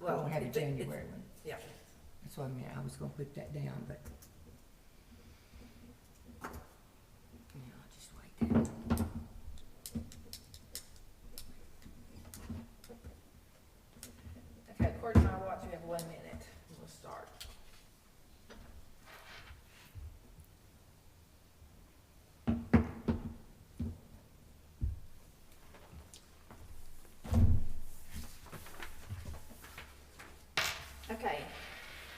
well. We had a it- January one. Yeah. That's what I meant. I was gonna put that down, but. Yeah, I'll just wait there. Okay, according to my watch, we have 1 minute. We'll start. Okay,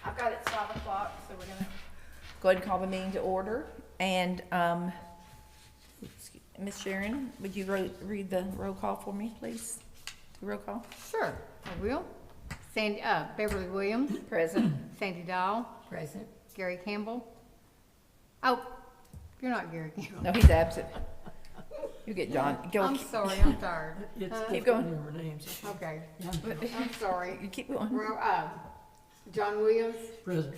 I've got it 5 o'clock, so we're gonna go ahead and call the meeting to order. And, Ms. Sharon, would you read the roll call for me, please? The roll call? Sure, I will. Sandy, Beverly Williams, Present. Sandy Dahl, Present. Gary Campbell. Oh, you're not Gary Campbell. No, he's absent. You get John. Go. I'm sorry, I'm tired. Keep going. Remember names. Okay, I'm sorry. You keep going. Well, John Williams, Present.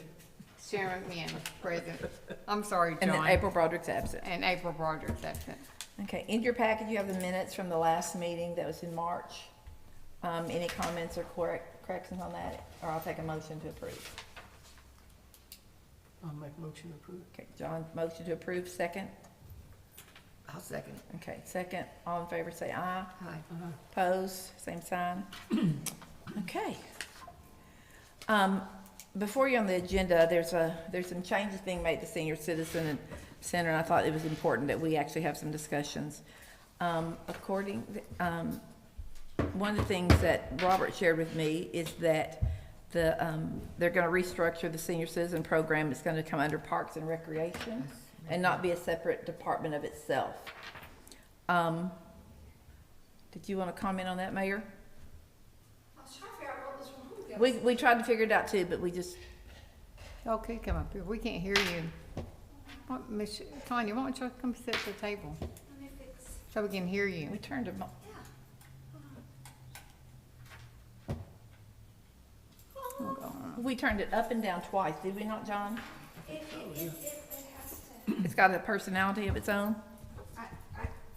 Sharon McMahon, present. I'm sorry, And then John. April Broderick's absent. And April Broderick's absent. Okay, in your package, you have the minutes from the last meeting that was in March. Any comments or corrections on that? Or I'll take a motion to approve. I'll make a motion to approve. Okay, John, motion to approve, second. I'll second. Okay, second. All in favor, say aye. Aye. Opposed, same sign. Okay. Before you're on the agenda, there's some changes being made to Senior Citizen Center, and I thought it was important that we actually have some discussions. One of the things that Robert shared with me is that they're gonna restructure the Senior Citizen Program. It's gonna come under Parks and Recreation and not be a separate department of itself. Did you wanna comment on that, Mayor? I was trying to figure out what was wrong with it. We tried to figure it out too, but we just, Okay, come up here. We can't hear you. What, Miss Tanya, why don't you come sit at the table Let me fix. so we can hear we you? turned them, we turned it up and down twice, did we not, John? It has to. It's got a personality of its own.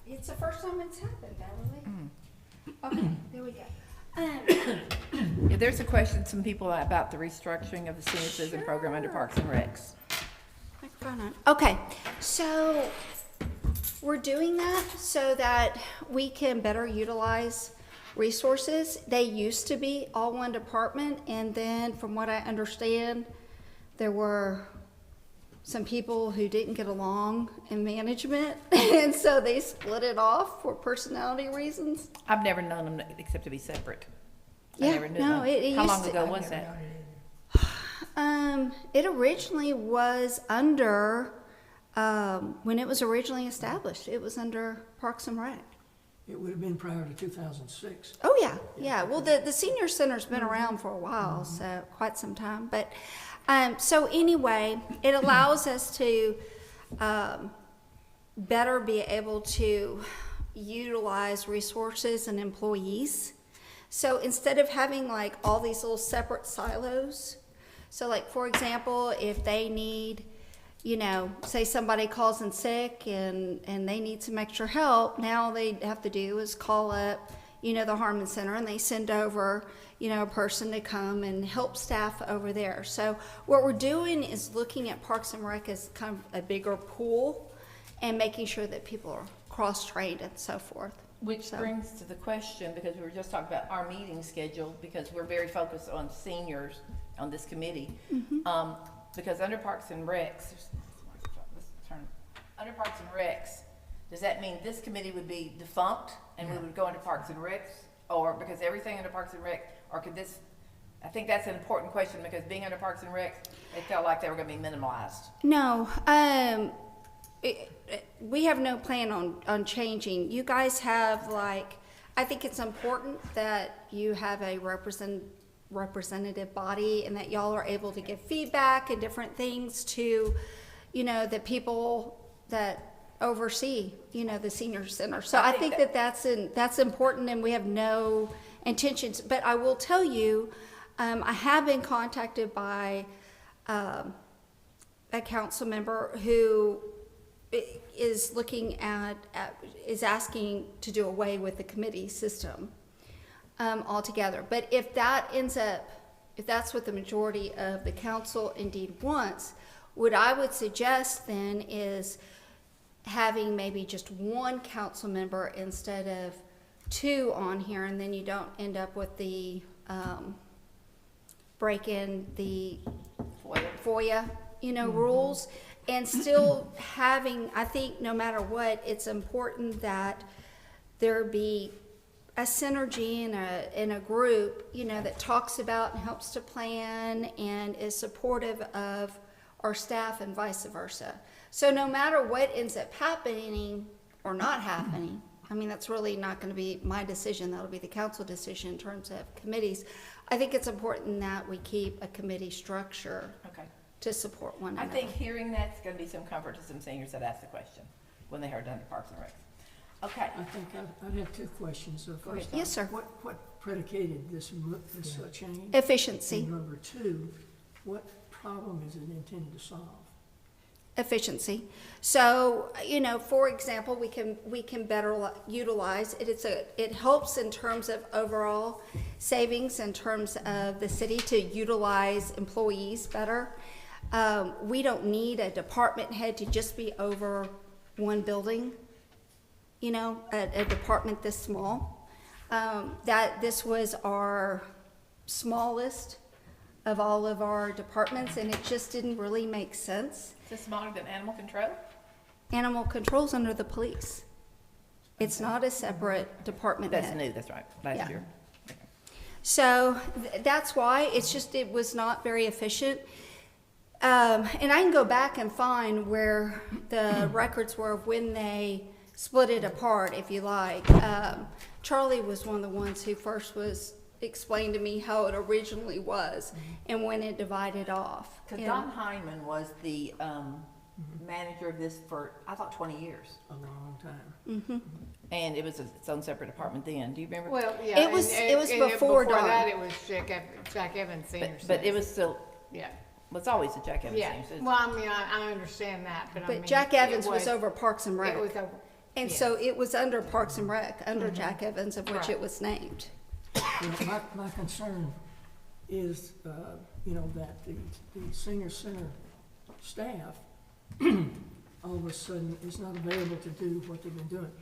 It's the first time it's happened, Mm. Beverly. Okay, there we go. Yeah, there's a question, some people about the restructuring of the Senior Citizen Program under Parks and Recs. Microphone on. Okay, so we're doing that so that we can better utilize resources. They used to be all one department, and then from what I understand, there were some people who didn't get along in management, and so they split it off for personality reasons. I've never known them except to be separate. I Yeah, never knew no, them. it How used long to- ago was that? It originally was under, when it was originally established, it was under Parks and Rec. It would have been prior to 2006. Oh, yeah, yeah. Well, the senior center's been around for a while, so quite some time. But, so anyway, it allows us to, better be able to utilize resources and employees. So instead of having like all these little separate silos, so like, for example, if they need, you know, say somebody calls in sick and they need some extra help, now they have to do is call up, you know, the Harmon Center, and they send over, you know, a person to come and help staff over there. So what we're doing is looking at Parks and Rec as kind of a bigger pool and making sure that people are cross-trained and so forth. Which So- brings to the question, because we were just talking about our meeting schedule, because we're very focused on seniors on this committee. Because under Parks and Recs, under Parks and Recs, does that mean this committee would be defunct and we would go into Parks and Recs? Or because everything under Parks and Rec, or could this, I think that's an important question, because being under Parks and Rec, it felt like they were gonna be minimalized. No, we have no plan on changing. You guys have like, I think it's important that you have a representative body and that y'all are able to give feedback and different things to, you know, the people that oversee, you know, the senior center. So I think that that's important, and we have no intentions. But I will tell you, I have been contacted by a council member who is looking at is asking to do away with the committee system altogether. But if that ends up if that's what the majority of the council indeed wants, what I would suggest then is having maybe just one council member instead of two on here, and then you don't end up with the, break in the FOIA, rules. And still having, I think no matter what, it's important that there be a synergy in a group, that talks about and helps to plan and is supportive of our staff and vice versa. So no matter what ends up happening or not happening, I mean, that's really not going to be my decision. That'll be the council decision in terms of committees. I think it's important that we keep a committee structure Okay. to support one I another. think hearing that's gonna be some comfort to some seniors that asked the question when they heard under Parks and Rec. Okay, I think I'd have two questions. First, Yes, sir. What predicated this change? Efficiency. And number two, what problem is it intended to solve? Efficiency. So, for example, we can better utilize it. It helps in terms of overall savings in terms of the city to utilize employees better. We don't need a department head to just be over one building, a department this small. That this was our smallest of all of our departments, and it just didn't really make sense. is this smaller than animal control? Animal control's under the police. It's not a separate department That's head. new, that's right, last Yeah. year. So that's why it was not very efficient. And I can go back and find where the records were of when they split it apart, if you like. Charlie was one of the ones who first was explained to me how it originally was and when it divided off. Because And- Don Hyman was the manager of this for, I thought, 20 years. A long time. And it was its own separate department then. Do you remember? Well, yeah. It was- and- it was and before Dawn. that, it was Jack Evans Senior But it Center. was still, Yeah, it's always a Jack Evans yeah. thing. So it's- Well, I mean, I understand that, but I mean. But Jack it Evans was over Parks and Rec. It was over. And yeah. so it was under Parks and Rec, under Jack Evans, of which Right. it was named. Well, my concern is, that the senior center staff all of a sudden is not available to do what they've been doing.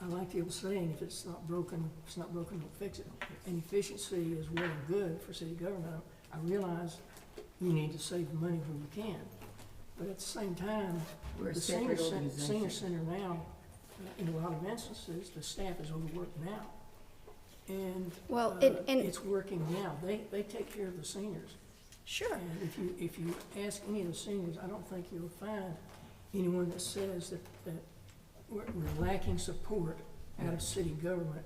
I like the old saying, if it's not broken, don't fix it. And efficiency is well and good for city government. I realize you need to save money when you can. But at the same time, We're a the separate senior organization. center now, in a lot of instances, the staff is overworked now. And, Well, it's working now. They take care of the seniors. Sure. And if you ask any of the seniors, I don't think you'll find anyone that says that we're lacking support out of city government,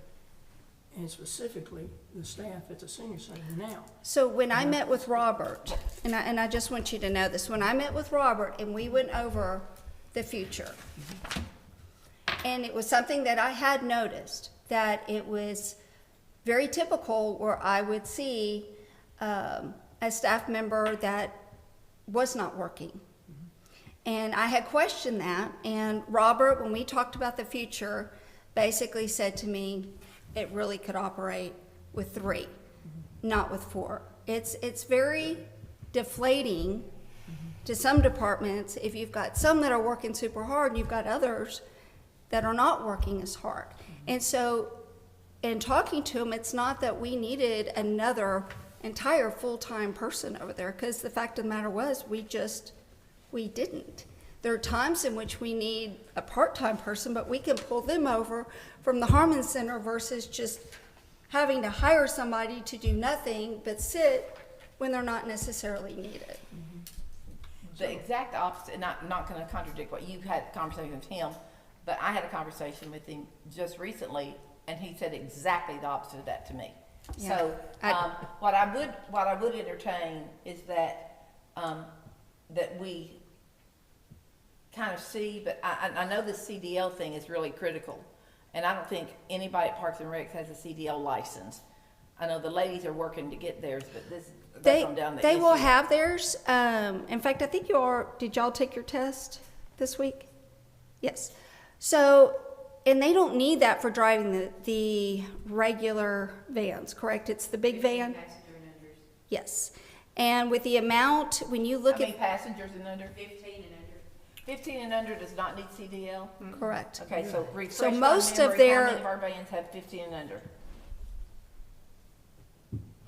and specifically the staff at the senior center now. So when I met with Robert, and I just want you to know this, when I met with Robert and we went over the future, and it was something that I had noticed, that it was very typical where I would see a staff member that was not working. And I had questioned that, and Robert, when we talked about the future, basically said to me, it really could operate with 3, not with 4. It's very deflating to some departments if you've got some that are working super hard and you've got others that are not working as hard. And so in talking to them, it's not that we needed another entire full-time person over there, because the fact of the matter was we didn't. There are times in which we need a part-time person, but we can pull them over from the Harmon Center versus just having to hire somebody to do nothing but sit when they're not necessarily needed. The exact opposite, and not gonna contradict what you had a conversation with him, but I had a conversation with him just recently, and he said exactly the opposite of that to me. Yeah. So, what I would entertain is that, that we kind of see, but I know the CDL thing is really critical, and I don't think anybody at Parks and Rec has a CDL license. I know the ladies are working to get theirs, but that's on down the They will issue. have theirs. In fact, I think did y'all take your test this week? Yes. So, and they don't need that for driving the regular vans, correct? It's the big van? Passenger and Yes. And with the amount, when you How look many at, passengers and under? 15 and under does not need CDL? correct. Okay, so refresh So my most of memory, their- how many of our vans have 15 and under?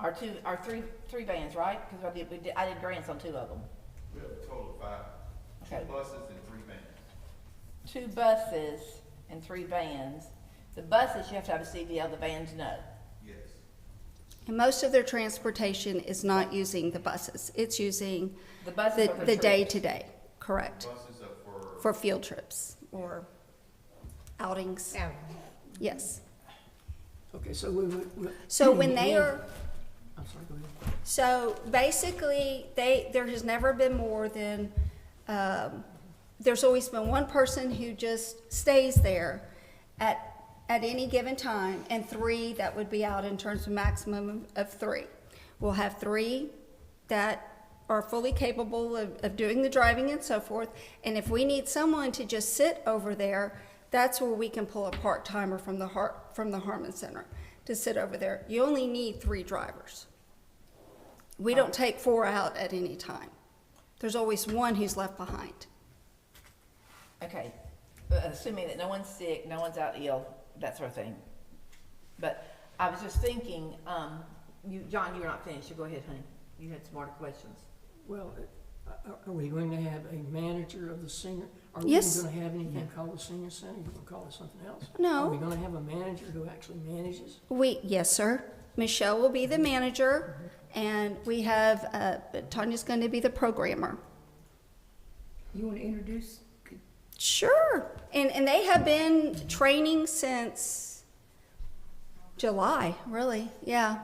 Our three vans, right? Because I did grants on 2 of them. We have a total of 5, Okay. 2 buses and 3 vans. 2 buses and 3 vans. The buses, you have to have a CDL, the vans, no. Yes. And most of their transportation is not using the buses. It's using The buses are for the trips. day-to-day, correct, Buses are for, for field trips or outings, Yeah. yes. Okay, so we. So when they yeah. are, I'm sorry, go ahead. so basically, there has never been more than, there's always been one person who just stays there at any given time, and 3 that would be out in terms of maximum of 3. We'll have 3 that are fully capable of doing the driving and so forth, and if we need someone to just sit over there, that's where we can pull a part-timer from the Harmon Center to sit over there. You only need 3 drivers. We don't take 4 out at any time. There's always one who's left behind. Okay, assuming that no one's sick, no one's out ill, that sort of thing. But I was just thinking, John, you were not finished, so go ahead, honey. You had some more questions. Well, are we going to have a manager of the senior? Are we Yes. going to have anything called the senior center? You're going to call it something else? No. Are we going to have a manager who actually manages? Yes, sir. Michelle will be the manager, and we have, Tanya's going to be the programmer. You want to introduce? Sure. And they have been training since July, really, yeah.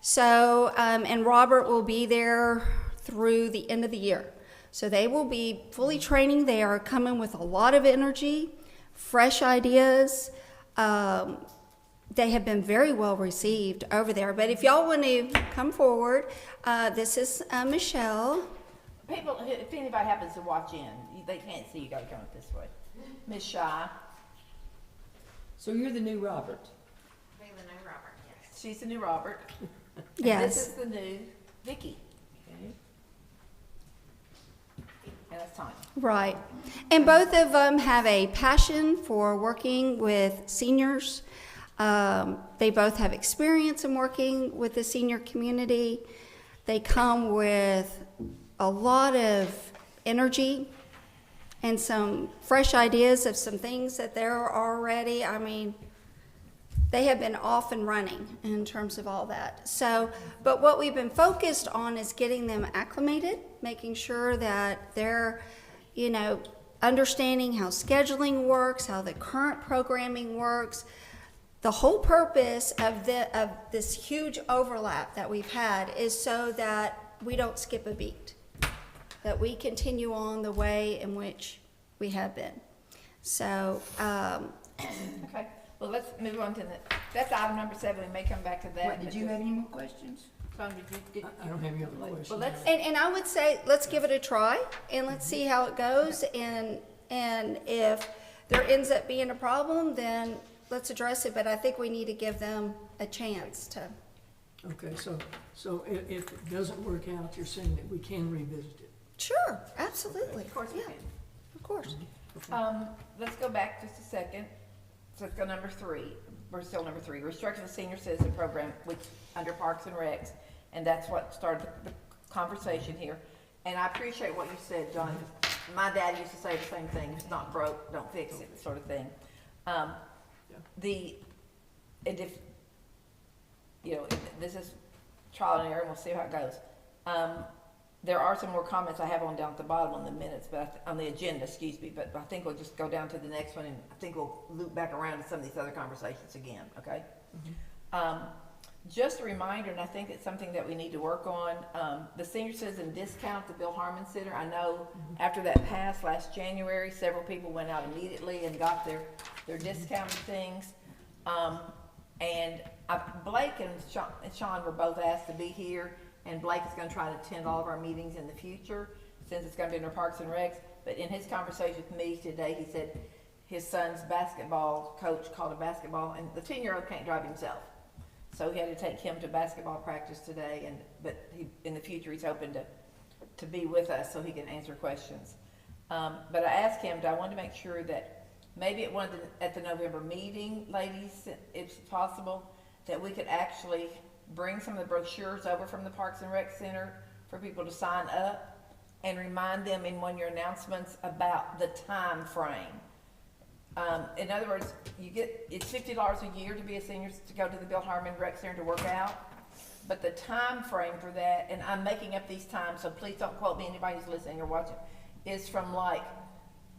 So, and Robert will be there through the end of the year. So they will be fully training. They are coming with a lot of energy, fresh ideas. They have been very well received over there. But if y'all want to come forward, this is Michelle. People, if anybody happens to watch in, they can't see, you gotta come up this way. Ms. Shy, So you're the new Robert. she's the new Robert. And Yes. this is the new Vicky, Okay. and that's Tanya. Right. And both of them have a passion for working with seniors. They both have experience in working with the senior community. They come with a lot of energy and some fresh ideas of some things that they're already, I mean, they have been off and running in terms of all that. So, but what we've been focused on is getting them acclimated, making sure that they're, you know, understanding how scheduling works, how the current programming works. The whole purpose of this huge overlap that we've had is so that we don't skip a beat, that we continue on the way in which we have been. So, Okay, well, let's move on to that's item number 7, we may come back to that. What, did you have any more questions? Tanya, did I don't have any other questions. Well, let's, and I would say, let's give it a try, and let's see how it goes, and if there ends up being a problem, then let's address it, but I think we need to give them a chance to. Okay, so if it doesn't work out, you're saying that we can revisit it? Sure, absolutely. of course we Yeah, can. of course. Let's go back just a second. So let's go number 3. We're still number 3. Restructure the senior citizen program, which under Parks and Recs, and that's what started the conversation here. And I appreciate what you said, John. My dad used to say the same thing: "If it's not broke, don't fix it," sort of thing. And if you know, this is trial and error, and we'll see how it goes. There are some more comments I have on down at the bottom on the minutes, but on the agenda, excuse me, but I think we'll just go down to the next one, and I think we'll loop back around to some of these other conversations again, okay? Just a reminder, and I think it's something that we need to work on, the senior citizen discount at the Bill Harmon Center. I know after that passed last January, several people went out immediately and got their discounted things. And Blake and Sean were both asked to be here, and Blake is gonna try to attend all of our meetings in the future, since it's gonna be in our Parks and Recs. But in his conversation with me today, he said his son's basketball coach called a basketball, and the 10-year-old can't drive himself. So he had to take him to basketball practice today, but in the future, he's hoping to be with us so he can answer questions. But I asked him, I wanted to make sure that maybe at the November meeting, ladies, if possible, that we could actually bring some of the brochures over from the Parks and Rec Center for people to sign up and remind them in one of your announcements about the time frame. In other words, it's $50 a year to be a senior, to go to the Bill Harmon Rec Center to work out. But the time frame for that, and I'm making up these times, so please don't quote me, anybody who's listening or watching, is from like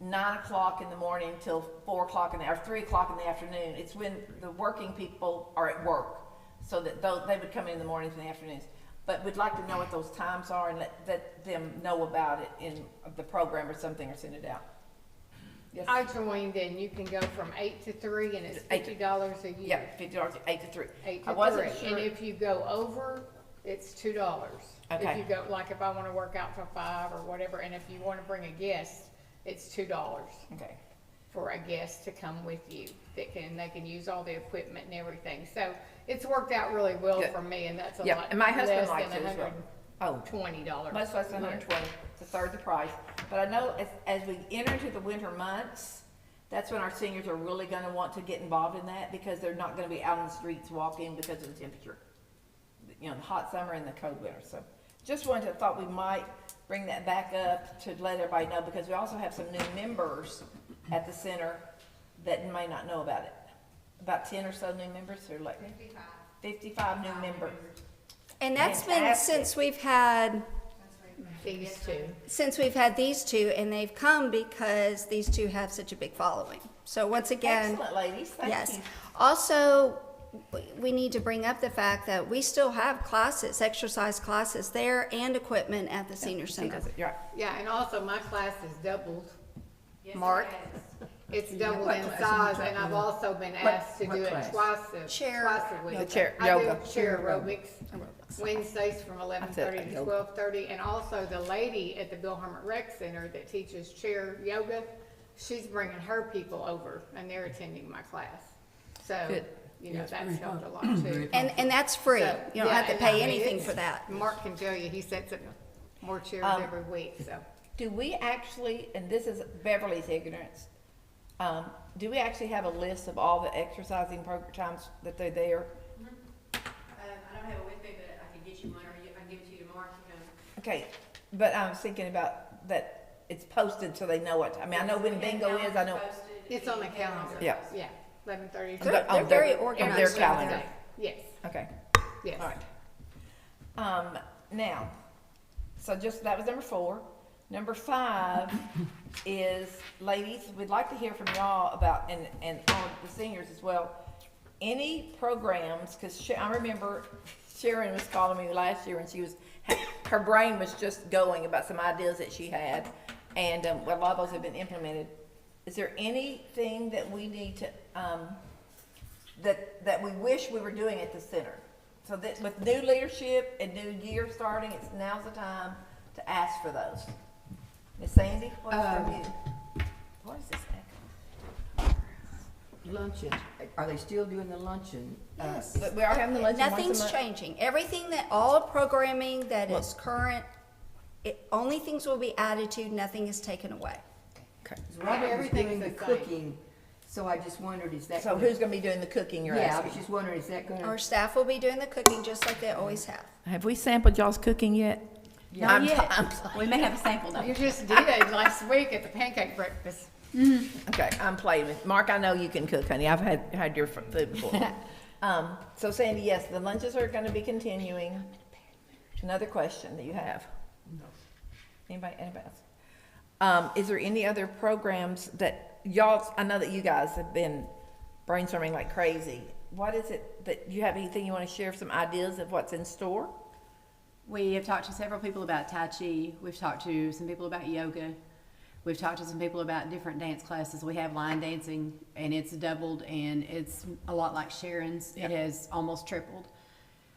9 o'clock in the morning till 4 o'clock or 3 o'clock in the afternoon. It's when the working people are at work, so that they would come in the mornings and the afternoons. But we'd like to know what those times are and let them know about it in the program or something, or send it out. Yes. I joined, and you can go from 8 to 3, and it's $50 a year. Yeah, $50, 8 to 3. 8 I to wasn't 3, sure. and if you go over, it's $2. Okay. If you go, like if I wanna work out till 5 or whatever, and if you wanna bring a guest, it's $2 Okay. for a guest to come with you. They can use all the equipment and everything. So it's worked out really well Good. for me, and that's a Yeah, lot and my husband less likes than it as well. Oh, $120. much less than 120, it's a third the price. But I know as we enter into the winter months, that's when our seniors are really gonna want to get involved in that, because they're not gonna be out in the streets walking because of the temperature. You know, the hot summer and the cold winter, so just thought we might bring that back up to let everybody know, because we also have some new members at the center that may not know about it. About 10 or so new members, or like 55 new members. And that's been Fantastic. since we've had These these two, and they've come because these two have such a big following. So once again, Excellent, ladies, thank yes. you. Also, we need to bring up the fact that we still have classes, exercise classes there, and equipment at the senior She center. does it, you're right. Yeah, and also my class is doubled. Mark, It's doubled what in class size, are you and I've talking about? also been asked to what do it class? twice Chair- a week. The chair- I yoga. do chair aerobics, aerobics. Wednesdays from 11:30 to yoga. 12:30, and also the lady at the Bill Harmon Rec Center that teaches chair yoga, she's bringing her people over, and they're attending my class. So, Good. you know, Yes, that's very helped a good. lot too. And that's free. So, You don't yeah, have to and pay I mean, anything it's- for that. Mark can tell you, he sets up more chairs every week, so. Do we actually, and this is Beverly's ignorance, do we actually have a list of all the exercising times that they're there? I don't have it with me, but I can get you one, or I can give it to you tomorrow if you come. Okay, but I was thinking about that it's posted so they know what, I mean, I know when bingo is, I know. It's on the calendar. Yeah. Yeah, 11:30. They're very on organized their with calendar. Yes, Okay, yes. all right. Now, so that was number 4. Number 5 is, ladies, we'd like to hear from y'all about, and all the seniors as well, any programs, because I remember Sharon was calling me last year, and her brain was just going about some ideas that she had, and a lot of those have been implemented. Is there anything that we need to, that we wish we were doing at the center? So that with new leadership and new year starting, now's the time to ask for those. Miss Sandy, what's from you? What is this echo? Luncheon, are they still doing the luncheon? Yes. But we are having the luncheon once a Nothing's month. changing. Everything all programming that is current, only things will be added to, nothing is taken away. Okay. Robert was Everything's doing the the same. cooking, so I just wondered, is that? So gonna- who's gonna be doing the cooking, you're Yeah, I was asking? just wondering, is that Our gonna? staff will be doing the cooking just like they always have. Have we sampled y'all's cooking yet? Yeah. I'm- yet. I'm- We may have a sample though. You just did last week at the pancake breakfast. Okay, I'm playing with, Mark, I know you can cook, honey, I've had your food before. So Sandy, yes, the lunches are gonna be continuing. Another question that you have? Anybody else? Is there any other programs that y'all, I know that you guys have been brainstorming like crazy. What is it that, you have anything you wanna share, some ideas of what's in store? We have talked to several people about Tai Chi. We've talked to some people about yoga. We've talked to some people about different dance classes. We have line dancing, and it's doubled, and it's a lot like Sharon's. Yeah. It has almost tripled,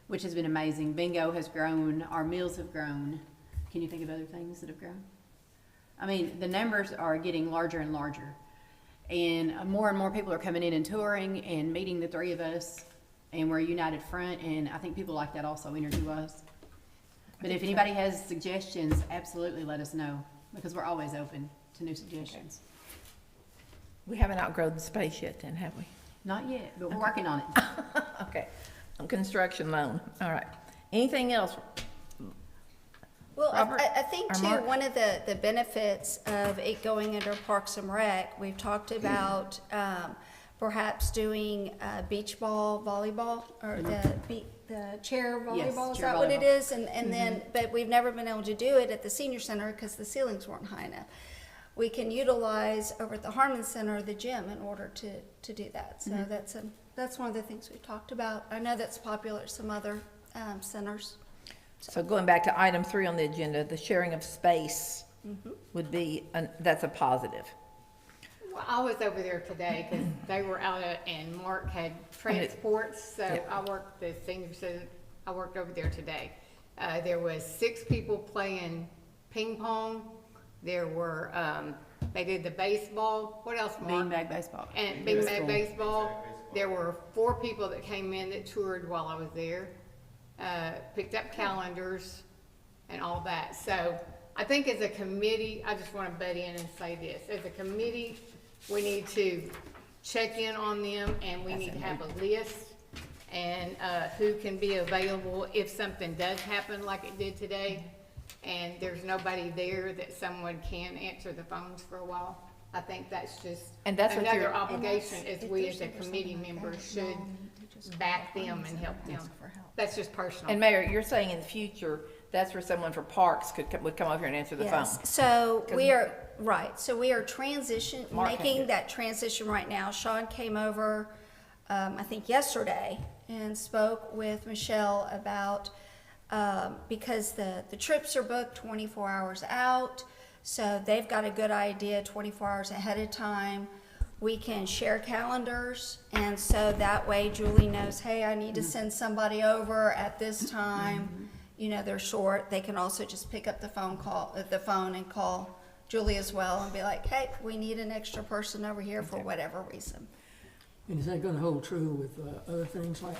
which has been amazing. Bingo has grown. Our meals have grown. Can you think of other things that have grown? I mean, the numbers are getting larger and larger. And more people are coming in and touring and meeting the three of us and we're a united front, and I think people like that also, energy wise. But if anybody has suggestions, absolutely let us know, because we're always open to new suggestions. We haven't outgrown the space yet then, have we? Not yet, but we're working on it. Okay, on construction loan, all right. Anything else? Well, Robert I think or too, Mark? one of the benefits of it going under Parks and Rec, we've talked about, perhaps doing, beach ball, volleyball, or the chair Yes, volleyball, is chair that what it volleyball. is? And then, but we've never been able to do it at the senior center because the ceilings weren't high enough. We can utilize over at the Harmon Center, the gym, in order to do that. So that's one of the things we've talked about. I know that's popular at some other, centers. So going back to item 3 on the agenda, the sharing of space would be, that's a positive. Well, I was over there today because they were out and Mark had transports, so Yep. I worked the senior center, I worked over there today. There was 6 people playing ping pong. There were, they did the baseball. What else, Mark? Beanbag baseball. And It was Big Mac cool. Baseball. There were 4 people that came in that toured while I was there, picked up calendars and all that. So I think as a committee, I just want to butt in and say this. As a committee, we need to check in on them and we need to have a list and who can be available if something does happen like it did today and there's nobody there that someone can answer the phones for a while. I think that's just And that's what another you're- obligation is we as a committee member should back them and help them. That's just personal. And Mayor, you're saying in the future, that's where someone for parks would come over here and answer the phone? Yes, so we are, right, so we are Mark can do making it. that transition right now. Sean came over, I think yesterday, and spoke with Michelle about, because the trips are booked 24 hours out, so they've got a good idea 24 hours ahead of time. We can share calendars, and so that way Julie knows, hey, I need to send somebody over at this time. You know, they're short. They can also just pick up the phone and call Julie as well and be like, hey, we need an extra person over here for whatever reason. And is that gonna hold true with, other things like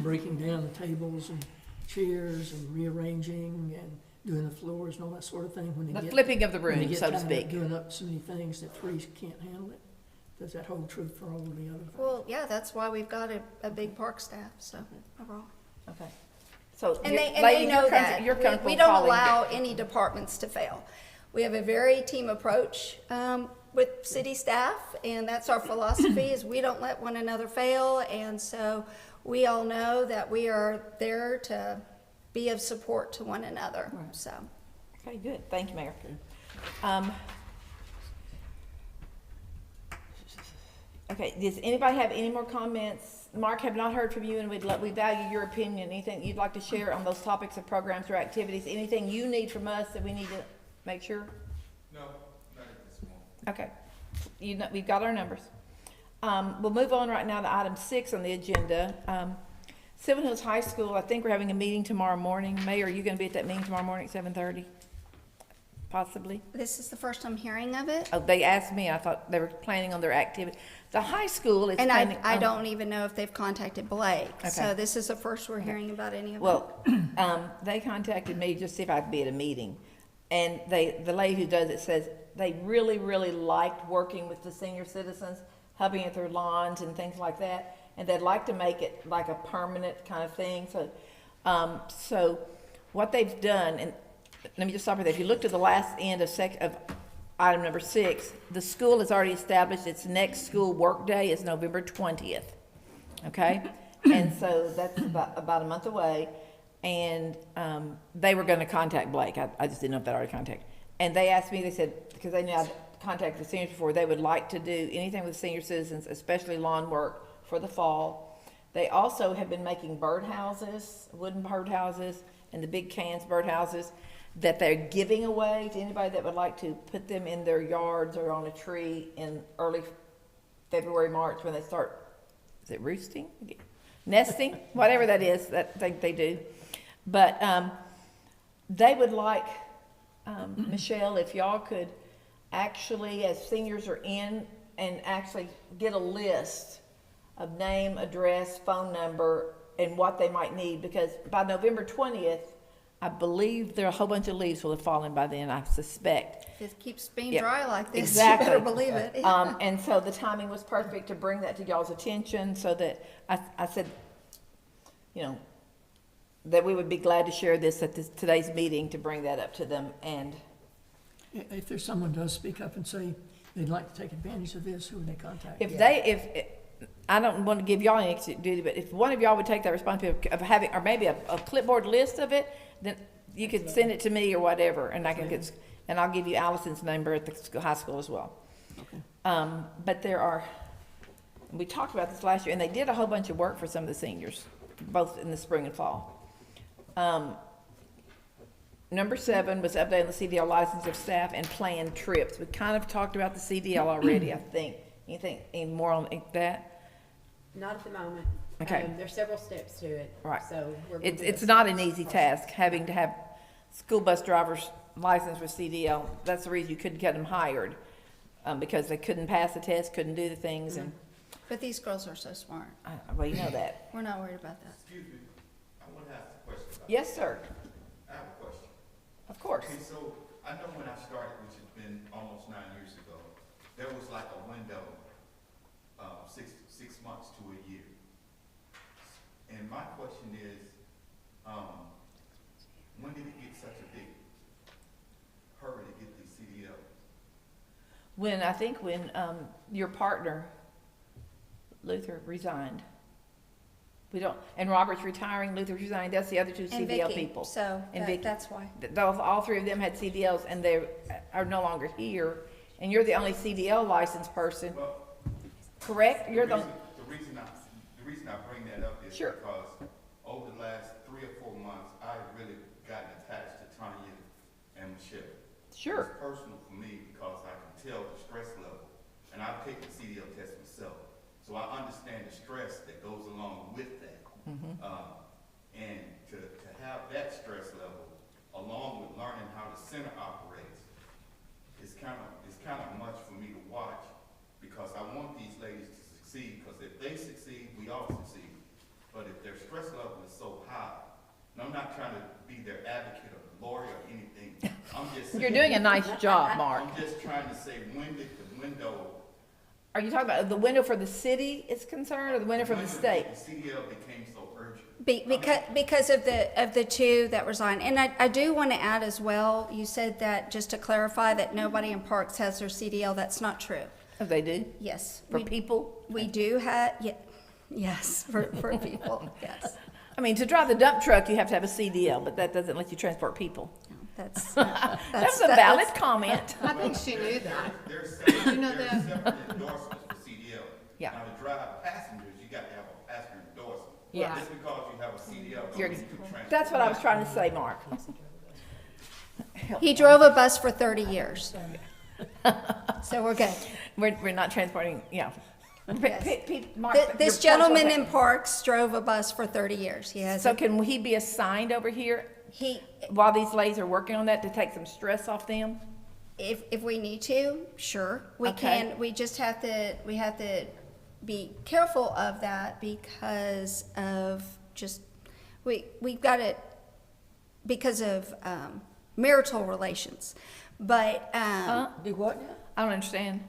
breaking down the tables and chairs and rearranging and doing the floors and all that sort of thing when they The get? flipping of the when they room, get so to tired of speak. doing up so many things that 3 can't handle it? Does that hold true for all of the other things? Well, yeah, that's why we've got a big park staff, so overall. Okay. So, And you- they ladies, know you're that. You're comfortable We don't calling- allow any departments to fail. We have a very team approach with city staff, and that's our philosophy, is we don't let one another fail. And so we all know that we are there to be of support to one another, so. Okay, good. Thank you, Mayor. Okay, does anybody have any more comments? Mark, have not heard from you, and we value your opinion. Anything you'd like to share on those topics of programs or activities? Anything you need from us that we need to make sure? No, not at this point. Okay, you know, we've got our numbers. We'll move on right now to item 6 on the agenda. Seven Hills High School, I think we're having a meeting tomorrow morning. Mayor, are you gonna be at that meeting tomorrow morning at 7:30? Possibly? This is the first I'm hearing of it, Oh, they asked me, I thought they were planning on their activity. The high school is and planning. I don't even know if they've contacted Blake. So Okay. this is the first we're hearing about any of it. Well, they contacted me just to see if I could be at a meeting. And the lady who does it says they really, really liked working with the senior citizens, helping at their lawns and things like that. And they'd like to make it like a permanent kind of thing. So what they've done, and let me just stop right there. If you look to the last end of item number 6, the school has already established its next school work day is November 20th. Okay? And so that's about a month away. And they were going to contact Blake. I just didn't know if they'd already contacted. And they asked me, they said, because they knew I'd contacted the seniors before, they would like to do anything with senior citizens, especially lawn work for the fall. They also have been making birdhouses, wooden birdhouses, and the big cans birdhouses that they're giving away to anybody that would like to put them in their yards or on a tree in early February, March, when they start, is it roosting? Nesting? Whatever that is, that they do. But they would like, Michelle, if y'all could actually, as seniors are in, and actually get a list of name, address, phone number, and what they might need, because by November 20th, I believe there are a whole bunch of leaves will have fallen by then, I suspect. If it keeps being Yeah, dry like this, exactly. you better believe it. And so the timing was perfect to bring that to y'all's attention, so that I said, you know, that we would be glad to share this at today's meeting, to bring that up to them. And If there's someone does speak up and say they'd like to take advantage of this, who would they contact? if I don't want to give y'all any extra duty, but if one of y'all would take that responsibility of having, or maybe a clipboard list of it, then you could send it to me or whatever, and I can get, and I'll give you Allison's number at the high school as well. Okay. But there are, we talked about this last year, and they did a whole bunch of work for some of the seniors, both in the spring and fall. Number 7 was updating the CDL license of staff and planned trips. We kind of talked about the CDL already, I think. Anything, any more on that? Not at the moment. Okay. There's several steps to it. Right. So we're. It's not an easy task, having to have school bus drivers licensed with CDL. That's the reason you couldn't get them hired, because they couldn't pass the test, couldn't do the things, and, But these girls are so smart. well, you know that. We're not worried about that. Excuse me, I want to ask a question about Yes, sir, I have a question. of course. Okay, so I know when I started, which has been almost 9 years ago, there was like a window, 6 months to a year. And my question is, when did it get such a big hurry to get these CDLs? When your partner, Luther, resigned. We don't, and Robert's retiring, Luther's resigning, that's the other 2 And CDL Vicky, people. so And Vicky. that's why. All 3 of them had CDLs, and they are no longer here, and you're the only CDL licensed person, Well, correct? You're the, the reason I bring that up is Sure. because over the last 3 or 4 months, I've really gotten attached to Tanya and Michelle. sure, It's personal for me because I can tell the stress level, and I've taken the CDL test myself, so I understand the stress that goes along with that. And to have that stress level, along with learning how the center operates, is kind of much for me to watch, because I want these ladies to succeed, because if they succeed, we all succeed. But if their stress level is so high, and I'm not trying to be their advocate or lawyer or anything, I'm just saying. you're doing a nice job, Mark. I'm just trying to say, when did the window? Are you talking about the window for the city is concerned, or the window for the state? The CDL became so urgent. Because of the 2 that resigned. And I do want to add as well, you said that, just to clarify, that nobody in Parks has their CDL. That's not true. Oh, they do? Yes. For people? We do have, yes, for people, yes. I mean, to drive the dump truck, you have to have a CDL, but that doesn't let you transport people. That's, That's a valid comment. I think she knew that. There's You know there's that- separate endorsements for CDL. Yeah. Now, to drive passengers, you got to have a passenger endorsement. Yeah. Just because you have a CDL, don't You're- mean you can transport. That's what I was trying to say, Mark. he drove a bus for 30 years. So we're good. We're not transporting, yeah. Yes. Mark, This your point was gentleman that- in Parks drove a bus for 30 years. He has, So can he be assigned over here he, while these ladies are working on that to take some stress off them? if we need to, sure, we Okay. can. We just have to be careful of that because of just, we've got it because of marital relations. But Do what now? I don't understand.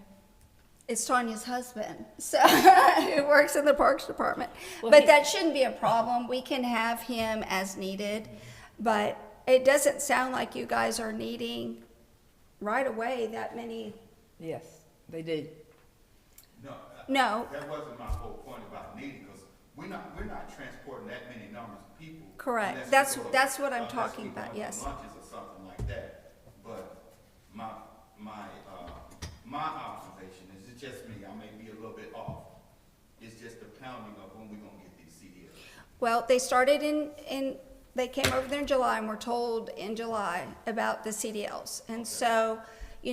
it's Tanya's husband, so who works in the Parks Department. Well, But he- that shouldn't be a problem. We can have him as needed. But it doesn't sound like you guys are needing right away that many. Yes, they do. No. No. That wasn't my whole point about needing, because we're not transporting that many numbers of people. Correct. unless we That's go- what I'm unless talking we go about, to yes. Lunches or something like that. But my observation is, it's just me, I may be a little bit off. It's just the pounding of when we're gonna get these CDLs. Well, they started they came over there in July and were told in July about the CDLs. And so,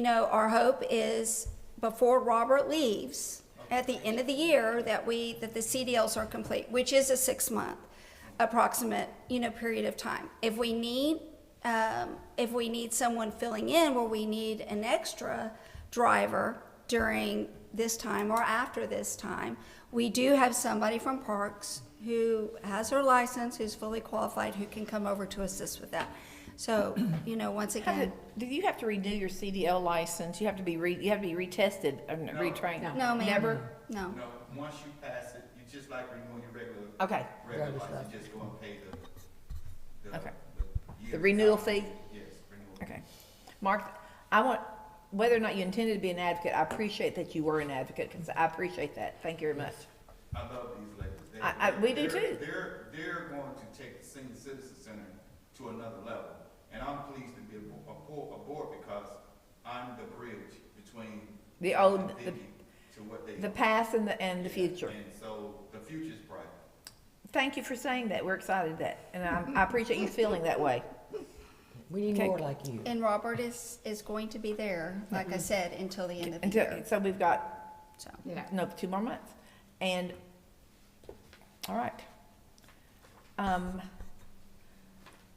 our hope is before Robert leaves at the end of the year that the CDLs are complete, which is a 6-month approximate, period of time. If we need someone filling in where we need an extra driver, during this time or after this time. We do have somebody from Parks who has her license, who's fully qualified, who can come over to assist with that. So, once again, Do you have to renew your CDL license? You have to be retested and retrained? no, ma'am. Never? No. No, once you pass it, you just like renewing your regular Okay, license, you just go and pay the Okay. yearly The renewal fee. fee? Yes, renewal. okay. Mark, whether or not you intended to be an advocate, I appreciate that you were an advocate, because I appreciate that. Thank you very much. I love these ladies. We do too. They're going to take the Senior Citizen Center to another level. And I'm pleased to be aboard because I'm the bridge between The old- and Vicky to what they The are. past and the Yeah, future. And so the future's bright. Thank you for saying that. We're excited that, and I appreciate you feeling that way. We need Okay. more like you. And Robert is going to be there, like I said, until the end of the Until, year. so we've got, So, Yeah. 2 more months. And, all right.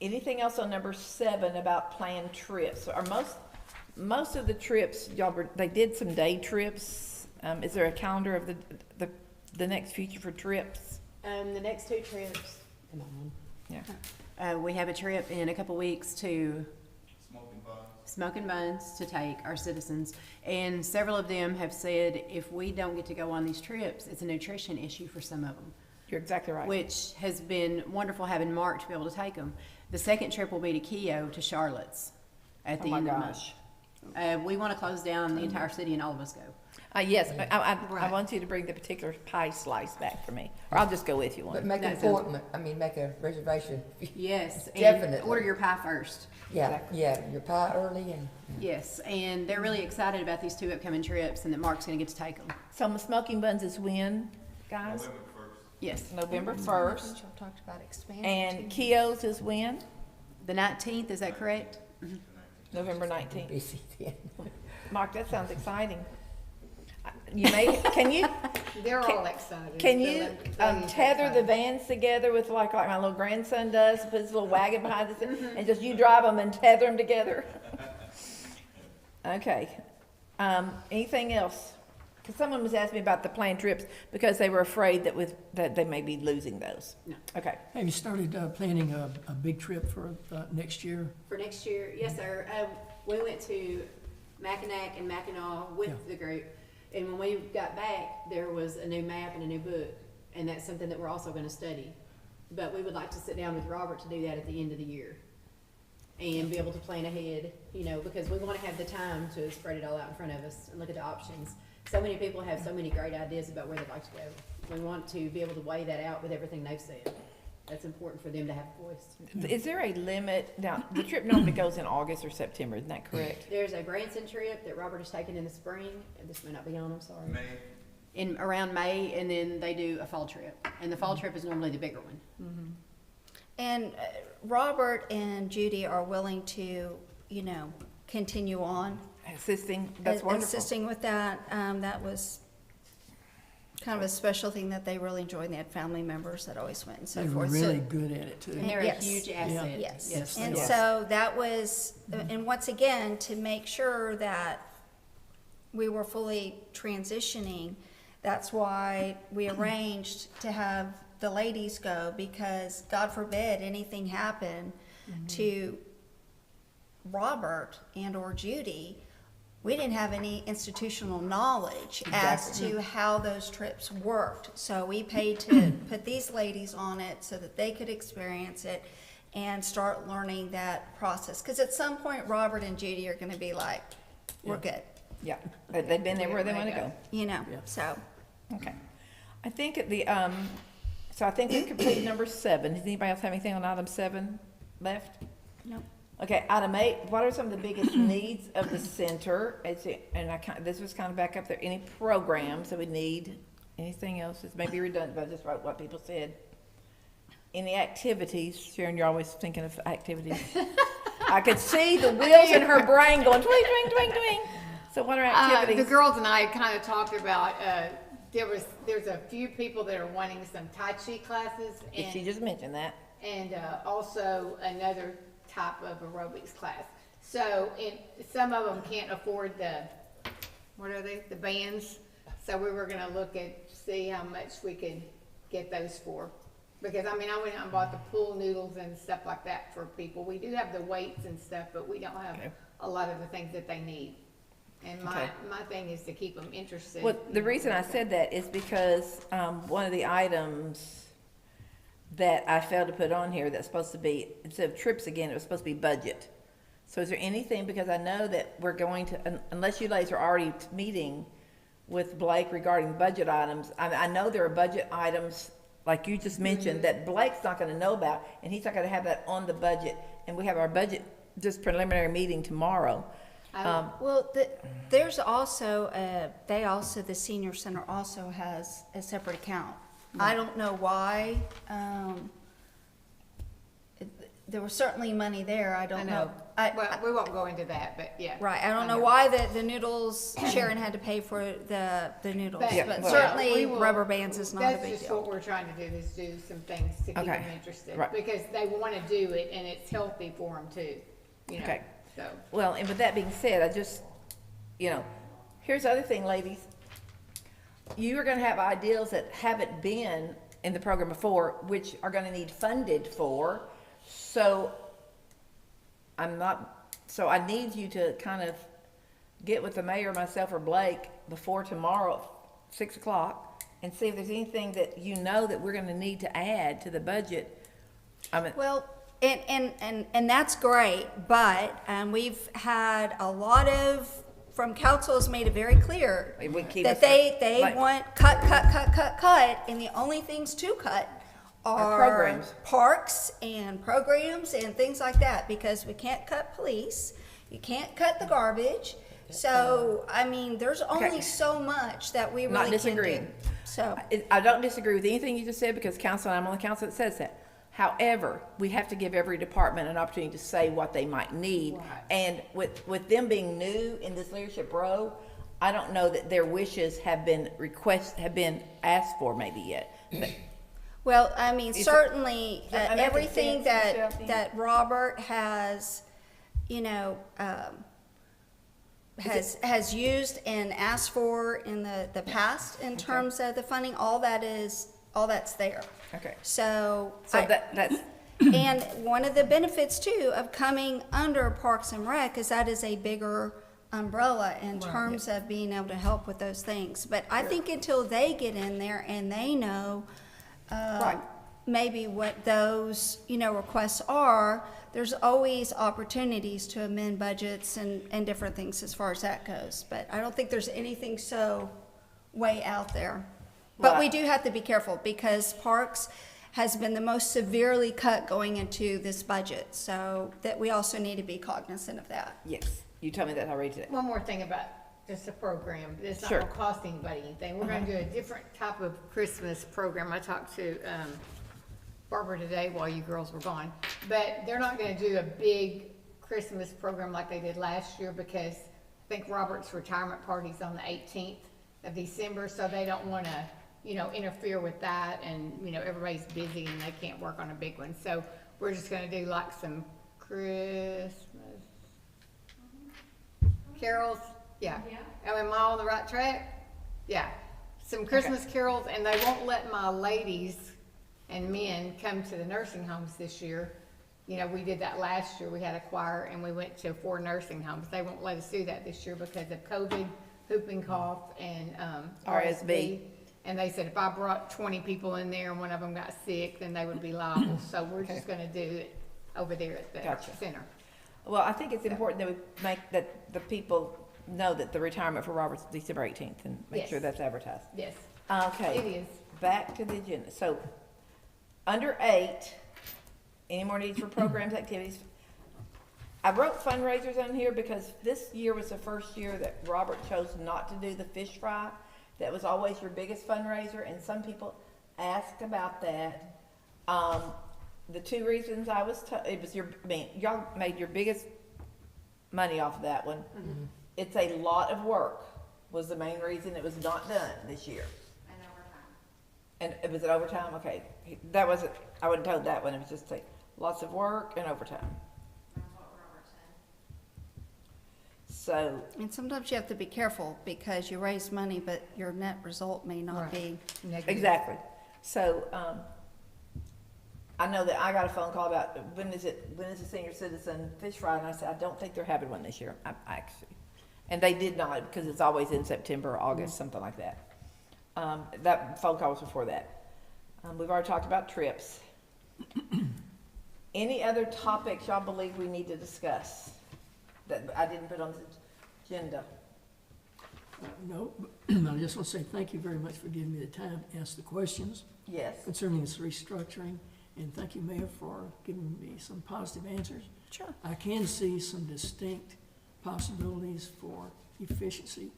Anything else on number 7 about planned trips? Are most of the trips, they did some day trips. Is there a calendar of the next future for trips? The next 2 trips, am I on? Yeah. We have a trip in a couple weeks to Smoking buns. Smoking Buns to take our citizens. And several of them have said if we don't get to go on these trips, it's a nutrition issue for some of them, You're exactly right. which has been wonderful having Mark to be able to take them. The second trip will be to Keogh to Charlotte's at Oh the my end of the gosh. month. We want to close down the entire city and all of us go. Yes, I Right. want you to bring the particular pie slice back for me, or I'll just go with you But one. make an That sounds- appointment, make a reservation. Yes, and Definitely. order your pie first. Yeah, yeah, your pie early and. Yes, and they're really excited about these 2 upcoming trips and that Mark's going to get to take them. So Smoking Buns is when, guys? November 1st. Yes, November 1st. Y'all talked about expanding. And too. Keogh's is when? the 19th, is that correct? November 19th. Busy then. Mark, that sounds exciting. Can you They're all excited. Can So you ladies tether the excited. vans together with like my little grandson does, put his little wagon behind us, and just you drive them and tether them together? Okay. Anything else? Because someone was asking me about the planned trips because they were afraid that they may be losing those. No. Okay. Have you started planning a big trip for next year? For next year, yes, sir. We went to Mackinac and Mackinac with Yeah. the group. And when we got back, there was a new map and a new book. And that's something that we're also going to study. But we would like to sit down with Robert to do that at the end of the year. And be able to plan ahead, because we want to have the time to spread it all out in front of us and look at the options. So many people have so many great ideas about where they'd like to go. We want to be able to weigh that out with everything they've said. That's important for them to have a voice. Is there a limit? Now, the trip normally goes in August or September, isn't that correct? There's a Branson trip that Robert is taking in the spring, and this may not be on, I'm sorry. May, Around May, and then they do a fall trip. And the fall trip is normally the bigger one. And Robert and Judy are willing to, continue on. Assisting, that's wonderful. Assisting with that. That was kind of a special thing that they really enjoyed. They had family members that always went and so They were forth. So- really good at it too. And they're Yes. a huge asset. Yes, Yes, and they are. so that was, and once again, to make sure that we were fully transitioning, that's why we arranged to have the ladies go, because God forbid anything happened to Robert and or Judy, we didn't have any institutional knowledge as to how those trips worked. So we paid to put these ladies on it so that they could experience it and start learning that process. Because at some point, Robert and Judy are going to be like, we're good, Yeah, they've been there where they want to go. Yeah. So, Okay. I think so I think we completed number 7. Does anybody else have anything on item 7 left? no. Okay, item 8, what are some of the biggest needs of the center? This was kind of back up there. Any programs that we need? Anything else? This may be redundant, but I just wrote what people said. Any activities? Sharon, you're always thinking of activities. I could see the wheels in her brain going twing, twing, twing, twing. So what are activities? The girls and I kind of talked about, there's a few people that are wanting some Tai Chi classes She just mentioned that. and also another type of aerobics class. So some of them can't afford what are they, the bands. So we were gonna look at, see how much we could get those for. Because, I mean, I went out and bought the pool noodles and stuff like that for people. We do have the weights and stuff, but we don't have Okay. a lot of the things that they need. And my Okay. thing is to keep them interested. Well, the reason I said that is because, one of the items that I failed to put on here that's supposed to be, instead of trips again, it was supposed to be budget. So is there anything, because I know that we're going to, unless you ladies are already meeting with Blake regarding budget items, I know there are budget items, like you just mentioned, that Blake's not gonna know about, and he's not gonna have that on the budget, and we have our budget, just preliminary meeting tomorrow. Well, there's also, the senior center also has a separate account. I don't know why, there was certainly money there, I I don't know. know. Well, we won't go into that, but yeah. Right, I don't know why the noodles, Sharon had to pay for the noodles, But- but well, certainly we will- rubber bands is not a That's big just deal. what we're trying to do, is do some things to keep Okay. them interested. Right. Because they wanna do it, and it's healthy for them too, you know, Okay. so. Well, and with that being said, I just, here's the other thing, ladies. You are gonna have ideals that haven't been in the program before, which are gonna need funded for. So I need you to kind of get with the mayor, myself, or Blake before tomorrow, 6 o'clock, and see if there's anything that you know that we're gonna need to add to the budget. I mean, Well, and that's great, but, we've had a lot of, from council has made it very clear we keep that us- they like- want cut, and the only things to cut Are are programs. parks and programs and things like that, because we can't cut police, you can't cut the garbage. So, I mean, there's only Okay. so much that we Not really can do. disagreeing. So, I don't disagree with anything you just said, because council, I'm on the council that says that. However, we have to give every department an opportunity to say what they might need. Right. And with them being new in this leadership role, I don't know that their wishes have been asked for maybe yet. But well, I mean, Is it- certainly, Does that make everything sense, Michelle? that Robert has, has used and asked for in the past in terms of the funding, all that's there. Okay. So. So that's, And one of the benefits too of coming under Parks and Rec is that is a bigger umbrella in terms of being able to help with those things. But I think until they get in there and they know, Right. maybe what those, requests are, there's always opportunities to amend budgets and different things as far as that goes. But I don't think there's anything so way out there. But Well, we do have to be careful because Parks has been the most severely cut going into this budget. So that we also need to be cognizant of that. yes, you told me that already today. One more thing about just the program, it's not Sure. gonna cost anybody anything, we're gonna do a different type of Christmas program. I talked to, Barbara today while you girls were gone, but they're not gonna do a big Christmas program like they did last year because I think Robert's retirement party's on the 18th of December, so they don't wanna, interfere with that, and, everybody's busy and they can't work on a big one, so we're just gonna do like some Christmas carols, yeah. Am I on the right track? Yeah, some Christmas carols, and they won't let my ladies and men come to the nursing homes this year. We did that last year, we had a choir, and we went to 4 nursing homes. They won't let us do that this year because of COVID, whooping cough, and, RSV. And they said if I brought 20 people in there and one of them got sick, then they would be liable, so we're just gonna do it over there at the Gotcha. center. Well, I think it's important that we make that the people know that the retirement for Robert's December 18th and make Yes. sure that's advertised. Yes, Okay. it is. Back to the agenda. So, under 8, any more needs for programs, activities? I wrote fundraisers on here because this year was the first year that Robert chose not to do the fish fry. That was always your biggest fundraiser, and some people asked about that. The 2 reasons I was, it was y'all made your biggest money off of that one. Mm-hmm. It's a lot of work was the main reason it was not done this year. And overtime. And it was it overtime? Okay. That wasn't, I wasn't told that one. It was just lots of work and overtime. That's what Robert said. So, And sometimes you have to be careful because you raise money, but your net result may not Right. be. Negative. exactly. So, I know that I got a phone call about, when is the senior citizen fish fry? And I said, I don't think they're having one this year, I actually. And they did not, because it's always in September or August, something like that. That phone call was before that. We've already talked about trips. Any other topics y'all believe we need to discuss that I didn't put on the agenda? No, I just want to say thank you very much for giving me the time to ask the questions Yes. concerning this restructuring. And thank you, Mayor, for giving me some positive answers. Sure. I can see some distinct possibilities for efficiency,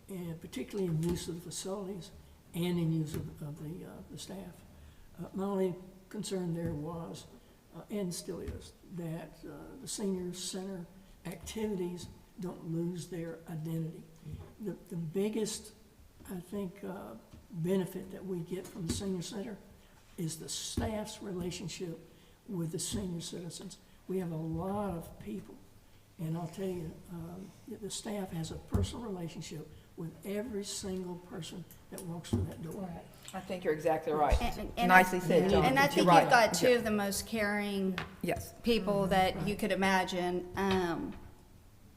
and particularly in use of the facilities and in use of the staff. My only concern there was, and still is, that the senior center activities don't lose their identity. The biggest, I think, benefit that we get from the senior center is the staff's relationship with the senior citizens. We have a lot of people, and I'll tell you, the staff has a personal relationship with every single person that walks through that door. I think you're exactly right. And Nicely said, John. And I You're think right. you've got two of the most caring Yes. people that you could imagine.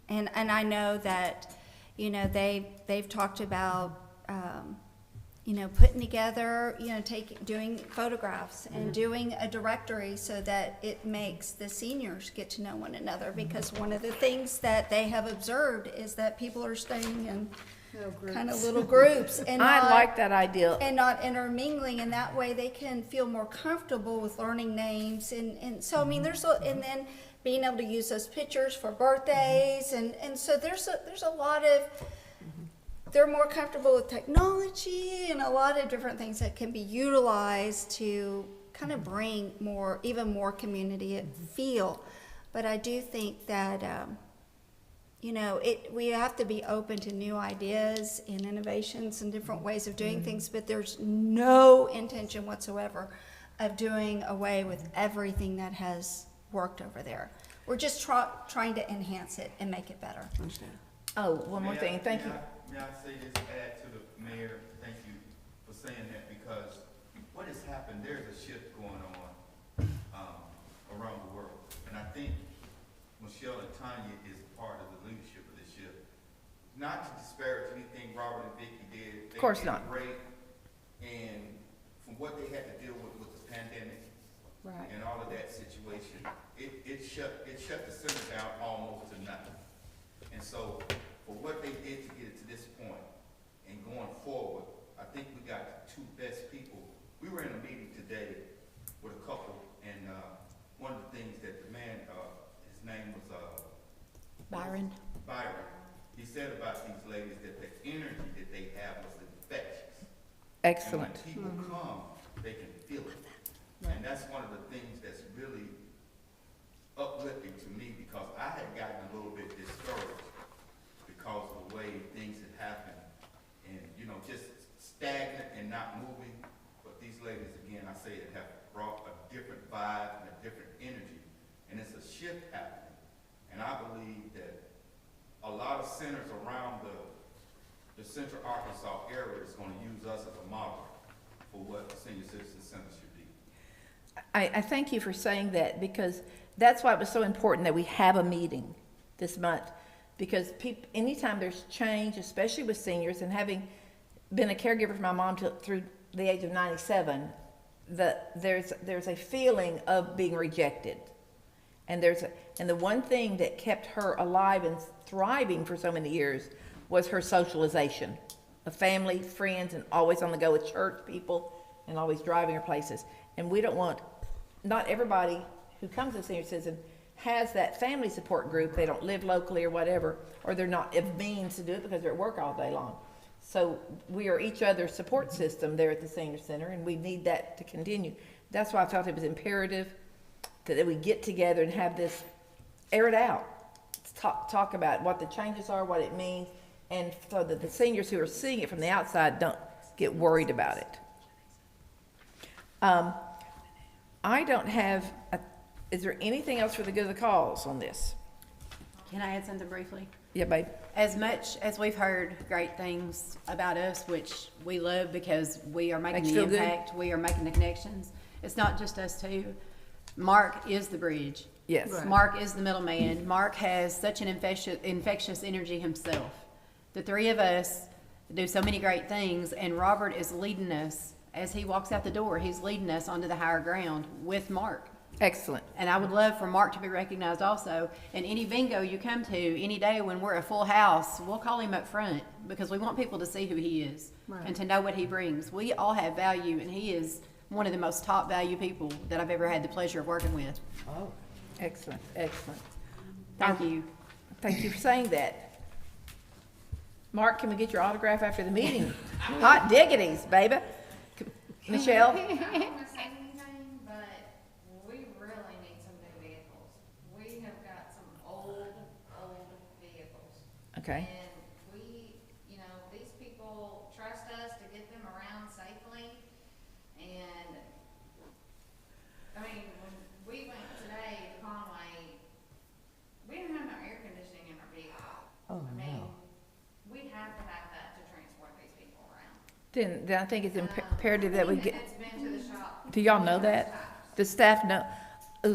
And I know that, you know, they've talked about, you know, putting together, you know, doing photographs and doing a directory so that it makes the seniors get to know one another. Because one of the things that they have observed is that people are staying in kind of little groups and I not, like that idea. and not intermingling, and that way they can feel more comfortable with learning names. And so, I mean, and then being able to use those pictures for birthdays, and so there's a lot of, they're more comfortable with technology and a lot of different things that can be utilized to kind of bring even more community feel. But I do think that, you know, we have to be open to new ideas and innovations and different ways of doing things, but there's no intention whatsoever of doing away with everything that has worked over there. We're just trying to enhance it and make it better. Understand? Oh, one more thing, thank you. May I say this, add to the mayor, thank you for saying that, because what has happened, there's a shift going on, around the world. And I think Michelle and Tanya is part of the leadership of this shift. Not to disparage anything Robert and Vicky did. Of course They did not. great, and from what they had to deal with the pandemic and all of that situation, it shut the center down almost to nothing. And so, for what they did to get it to this point, and going forward, I think we got the two best people. We were in a meeting today with a couple, and one of the things that the man, his name was Byron. Byron, he said about these ladies that the energy that they have was infectious. Excellent. And when people come, they can feel it. And that's one of the things that's really uplifting to me, because I had gotten a little bit discouraged because of the way things had happened, and, you know, just stagnant and not moving. But these ladies, again, I say it, have brought a different vibe and a different energy, and it's a shift happening. And I believe that a lot of centers around the Central Arkansas area is gonna use us as a model for what a senior citizen center should be. I thank you for saying that, because that's why it was so important that we have a meeting this month. Because anytime there's change, especially with seniors, and having been a caregiver for my mom through the age of 97, there's a feeling of being rejected. And the one thing that kept her alive and thriving for so many years was her socialization of family, friends, and always on the go with church people, and always driving her places. And we don't want, not everybody who comes to senior citizen has that family support group. They don't live locally or whatever, or they're not of means to do it because they're at work all day long. So we are each other's support system there at the senior center, and we need that to continue. That's why I felt it was imperative that we get together and have this, air it out, talk about what the changes are, what it means, and so that the seniors who are seeing it from the outside don't get worried about it. I don't have, is there anything else for the good of the cause on this? Can I add something briefly? Yeah, babe. As much as we've heard great things about us, which we love because we are making Makes you the feel good? impact, we are making the connections, it's not just us two. Mark is the bridge. Yes. Right. Mark is the middleman. Mark has such an infectious energy himself. The three of us do so many great things, and Robert is leading us. As he walks out the door, he's leading us onto the higher ground with Mark. Excellent. And I would love for Mark to be recognized also. And any bingo you come to, any day when we're a full house, we'll call him up front because we want people to see who he is and to know what he brings. We all have value, and he is one of the most top value people that I've ever had the pleasure of working with. Oh, excellent, excellent. Thank you. Thank you for saying that. Mark, can we get your autograph after the meeting? Hot diggities, baby. Michelle? I don't wanna say anything, but we really need some new vehicles. We have got some old vehicles. Okay. And we, you know, these people trust us to get them around safely. And, I mean, when we went today to Conway, we didn't have no air conditioning in our vehicle. Oh, I mean, no. we have to have that to transport these people around. Then I think it's imperative that we get, It's been to the shop. do y'all know that? The staff know? Ooh,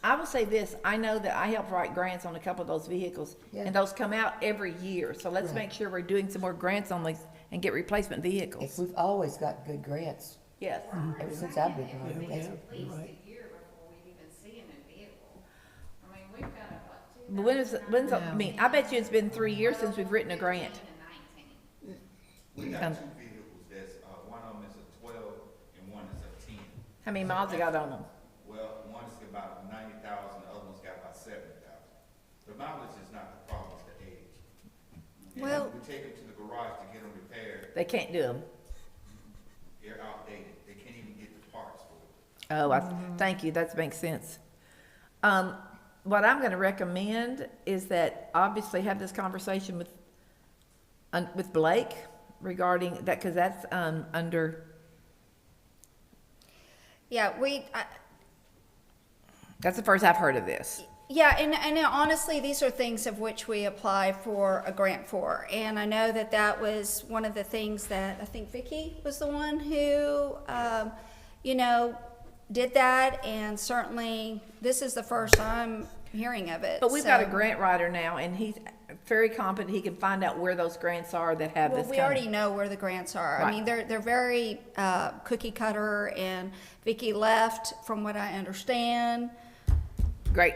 I will say this, I know that I helped write grants on a couple of those vehicles, Yeah. and those come out every year, so let's Right. make sure we're doing some more grants on these and get replacement vehicles. We've always got good grants, Yes. ever since I've been Yeah, on. we That's- have, At least right. a year before we even see a new vehicle. I mean, we've got a, what, But when's, I mean, I bet you it's been 3 years since we've written a grant. 2019. We got Um, two vehicles that's, one of them is a 12 and one is a 10. How many miles I got on them? Well, one's about 90,000, the other one's got about 70,000. The mileage is not the problem, it's the age. And Well- we take them to the garage to get them repaired, They can't do them. they're outdated, they can't even get the parts for it. Oh, thank you, that makes sense. What I'm gonna recommend is that obviously have this conversation with Blake regarding that, cause that's, under, Yeah, that's the first I've heard of this. yeah, and honestly, these are things of which we apply for a grant for. And I know that that was one of the things that, I think Vicky was the one who, you know, did that. And certainly, this is the first I'm hearing of it. But we've got a so- grant writer now, and he's very competent, he can find out where those grants are that have Well, this we coming. already know where the grants are. I Right. mean, they're very cookie cutter, and Vicky left, from what I understand, Great,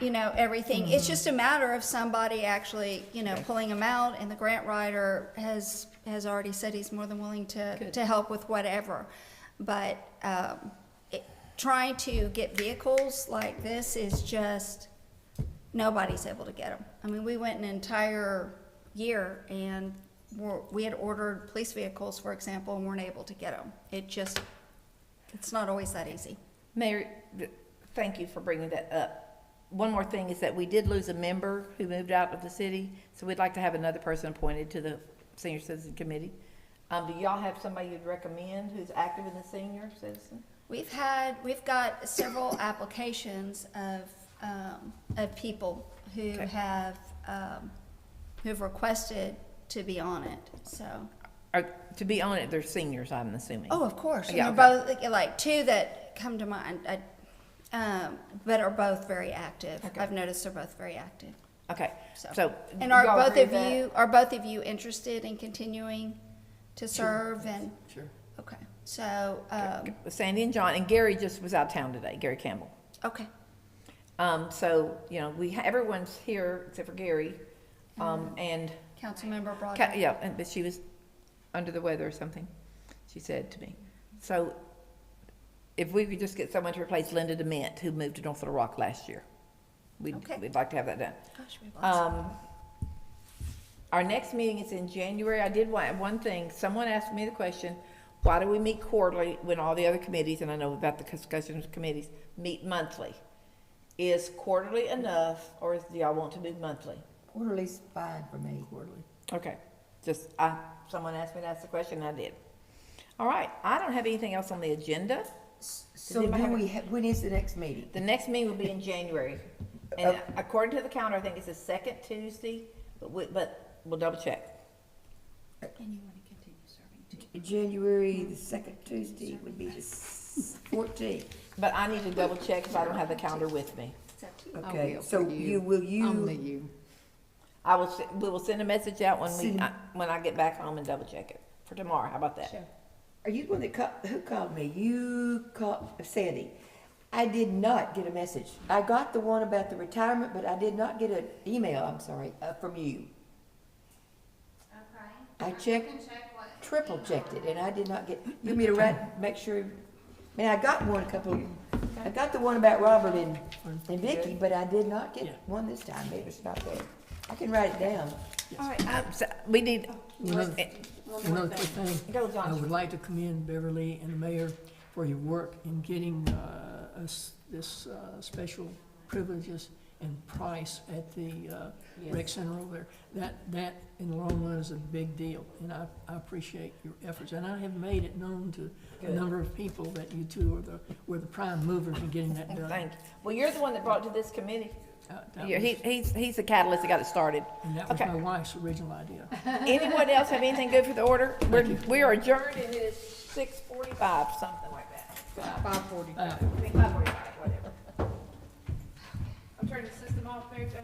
you know, everything. It's just a matter of somebody actually, you know, Okay. pulling them out, and the grant writer has already said he's more than willing Good. to help with whatever. But trying to get vehicles like this is just, nobody's able to get them. I mean, we went an entire year and we had ordered police vehicles, for example, and weren't able to get them. It's not always that easy. Mayor, thank you for bringing that up. One more thing is that we did lose a member who moved out of the city, so we'd like to have another person appointed to the Senior Citizen Committee. Do y'all have somebody you'd recommend who's active in the senior citizen? We've got several applications of people who Okay. have, who've requested to be on it, so. Or, to be on it, they're seniors, I'm assuming. Oh, of course, and Yeah, they're both, like, two that come to mind, but are both very active. Okay. I've noticed they're both very active, Okay, so. so. And are y'all both agree of with that? are both of you interested in continuing to serve and, Sure. okay, so, Sandy and John, and Gary just was out of town today, Gary Campbell. okay. So, you know, everyone's here except for Gary, and, Councilmember Broderick. yeah, but she was under the weather or something, she said to me. So, if we could just get someone to replace Linda DeMint, who moved to North Little Rock last year, Okay. we'd like to have that done. Gosh, we have lots of- Our next meeting is in January. I did want one thing. Someone asked me the question, why do we meet quarterly when all the other committees, and I know about the discussion of committees, meet monthly? Is quarterly enough, or do y'all want to move monthly? Quarterly's fine for me. Quarterly. Okay, someone asked me to ask the question, and I did. All right, I don't have anything else on the agenda. So anybody do have- we, when is the next meeting? The next meeting will be in January. And according to the calendar, I think it's the second Tuesday, but we'll double check. And you want to continue serving too. January, the second Tuesday would be the 14th. But I need to double check if I don't have the calendar with me. It's up to you. Okay, will so for you, will Only you, you. We will send a message out Send- when I get back home and double check it for tomorrow. How about that? are you the one that who called me? You called, Sandy. I did not get a message. I got the one about the retirement, but I did not get an email, I'm sorry, from you. Okay. I You checked, can check what triple email. checked it, and I did not get, you want me to write, make sure, man, I got one I got the one about Robert and Vicky, but I did not Yeah. get one this time, maybe it's not there. I can write it down. All right, we need, Another quick thing, Go, John. I would like to commend Beverly and the mayor for your work in getting us this special privileges and price at the rec center over there. That in the long run is a big deal, and I appreciate your efforts. And I have made it known to a number of people that you two were the prime movers in getting that done. thank you. Well, you're the one that brought it to this committee. That Yeah, was- he's the catalyst that got it started. And that was Okay. my wife's original idea. Anyone else have anything good for the order? We are adjourned and it is 6:45, something like that. 5:45. 5:45, whatever. I'm turning the system off, Mary Jo.